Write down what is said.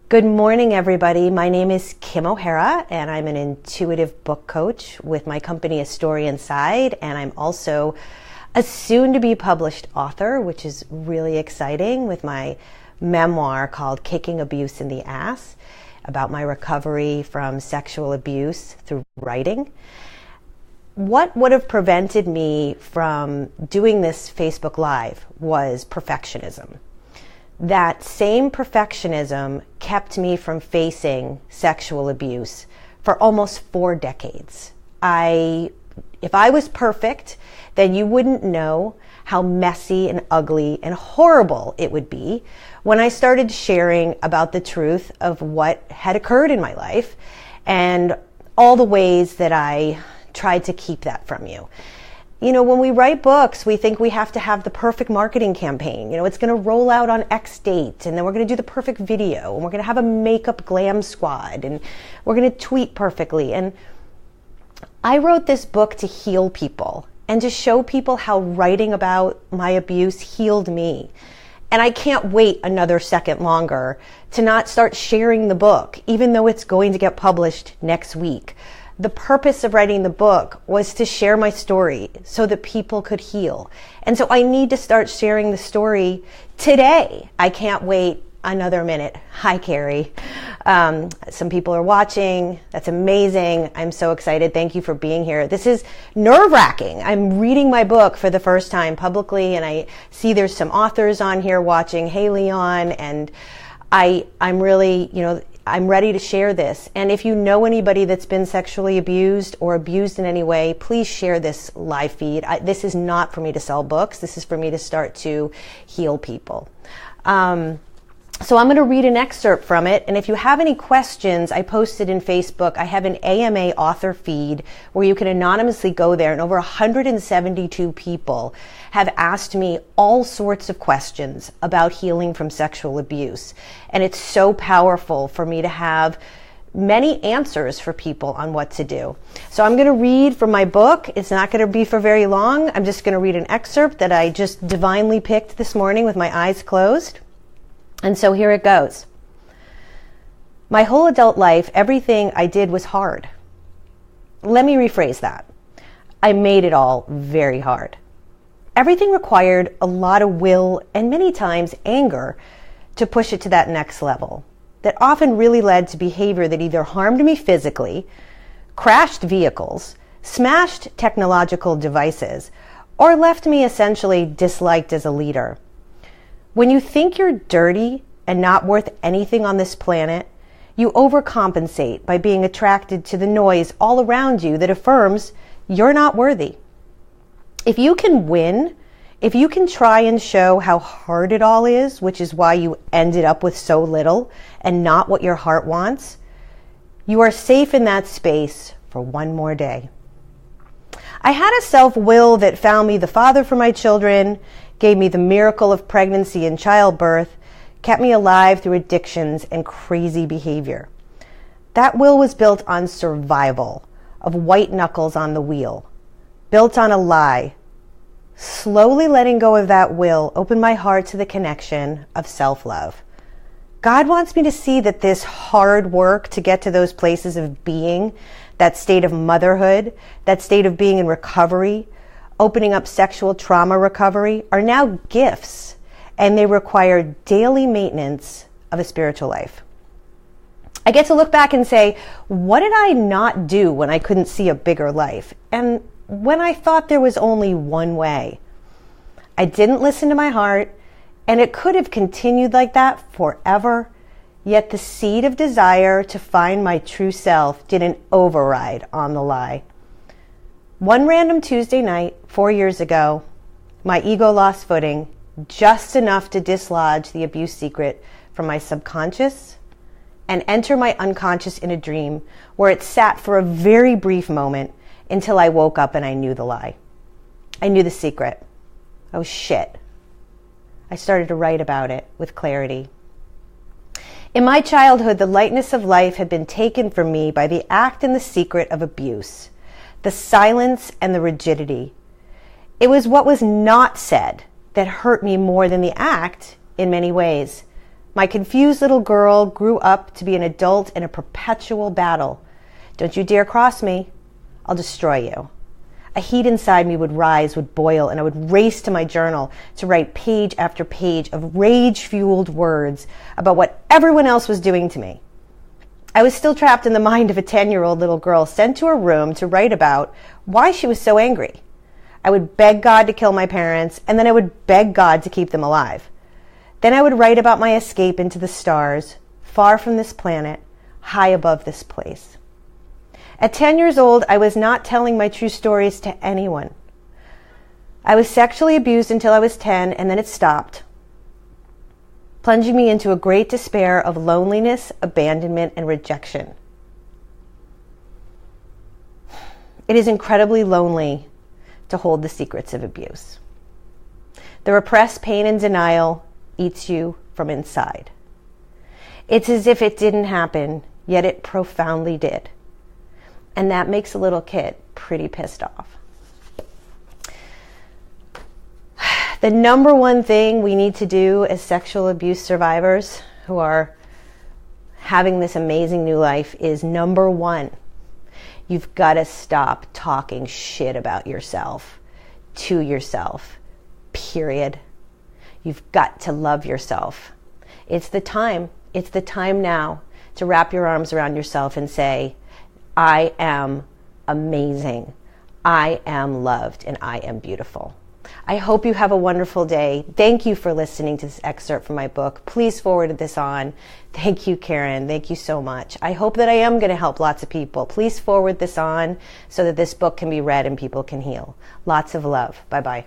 Good morning, everybody. My name is Kim O'Hara, and I'm an intuitive book coach with my company, A Story Inside, and I'm also a soon-to-be published author, which is really exciting, with my memoir called Kicking Abuse in the Ass, about my recovery from sexual abuse through writing. What would have prevented me from doing this Facebook Live was perfectionism. That same perfectionism kept me from facing sexual abuse for almost 4 decades. If I was perfect, then you wouldn't know how messy and ugly and horrible it would be when I started sharing about the truth of what had occurred in my life and all the ways that I tried to keep that from you. You know, when we write books, we think we have to have the perfect marketing campaign. You know, it's going to roll out on X date, and then we're going to do the perfect video, and we're going to have a makeup glam squad, and we're going to tweet perfectly. And I wrote this book to heal people and to show people how writing about my abuse healed me. And I can't wait another second longer to not start sharing the book, even though it's going to get published next week. The purpose of writing the book was to share my story so that people could heal. And so I need to start sharing the story today. I can't wait another minute. Hi, Carrie. Some people are watching. That's amazing. I'm so excited. Thank you for being here. This is nerve-wracking. I'm reading my book for the first time publicly, and I see there's some authors on here watching. Hey, Leon. And I'm really, I'm ready to share this. And if you know anybody that's been sexually abused or abused in any way, please share this live feed. This is not for me to sell books. This is for me to start to heal people. So I'm going to read an excerpt from it. And if you have any questions, I posted in Facebook. I have an AMA author feed where you can anonymously go there. And over 172 people have asked me all sorts of questions about healing from sexual abuse. And it's so powerful for me to have many answers for people on what to do. So I'm going to read from my book. It's not going to be for very long. I'm just going to read an excerpt that I just divinely picked this morning with my eyes closed. And so here it goes. My whole adult life, everything I did was hard. Let me rephrase that. I made it all very hard. Everything required a lot of will and many times anger to push it to that next level. That often really led to behavior that either harmed me physically, crashed vehicles, smashed technological devices, or left me essentially disliked as a leader. When you think you're dirty and not worth anything on this planet, you overcompensate by being attracted to the noise all around you that affirms you're not worthy. If you can win, if you can try and show how hard it all is, which is why you ended up with so little and not what your heart wants, you are safe in that space for one more day. I had a self-will that found me the father for my children, gave me the miracle of pregnancy and childbirth, kept me alive through addictions and crazy behavior. That will was built on survival, of white knuckles on the wheel, built on a lie. Slowly letting go of that will opened my heart to the connection of self-love. God wants me to see that this hard work to get to those places of being, that state of motherhood, that state of being in recovery, opening up sexual trauma recovery, are now gifts, and they require daily maintenance of a spiritual life. I get to look back and say, what did I not do when I couldn't see a bigger life? And when I thought there was only one way? I didn't listen to my heart, and it could have continued like that forever, yet the seed of desire to find my true self didn't override on the lie. One random Tuesday night, 4 years ago, my ego lost footing, just enough to dislodge the abuse secret from my subconscious and enter my unconscious in a dream where it sat for a very brief moment until I woke up and I knew the lie. I knew the secret. Oh shit. I started to write about it with clarity. In my childhood, the lightness of life had been taken from me by the act and the secret of abuse, the silence and the rigidity. It was what was not said that hurt me more than the act in many ways. My confused little girl grew up to be an adult in a perpetual battle. Don't you dare cross me. I'll destroy you. A heat inside me would rise, would boil, and I would race to my journal to write page after page of rage-fueled words about what everyone else was doing to me. I was still trapped in the mind of a 10-year-old little girl sent to her room to write about why she was so angry. I would beg God to kill my parents, and then I would beg God to keep them alive. Then I would write about my escape into the stars, far from this planet, high above this place. At 10 years old, I was not telling my true stories to anyone. I was sexually abused until I was 10, and then it stopped, plunging me into a great despair of loneliness, abandonment, and rejection. It is incredibly lonely to hold the secrets of abuse. The repressed pain and denial eats you from inside. It's as if it didn't happen, yet it profoundly did. And that makes a little kid pretty pissed off. The number one thing we need to do as sexual abuse survivors who are having this amazing new life is, number one, you've got to stop talking shit about yourself to yourself, period. You've got to love yourself. It's the time now to wrap your arms around yourself and say, I am amazing. I am loved and I am beautiful. I hope you have a wonderful day. Thank you for listening to this excerpt from my book. Please forward this on. Thank you, Karen. Thank you so much. I hope that I am going to help lots of people. Please forward this on so that this book can be read and people can heal. Lots of love. Bye-bye.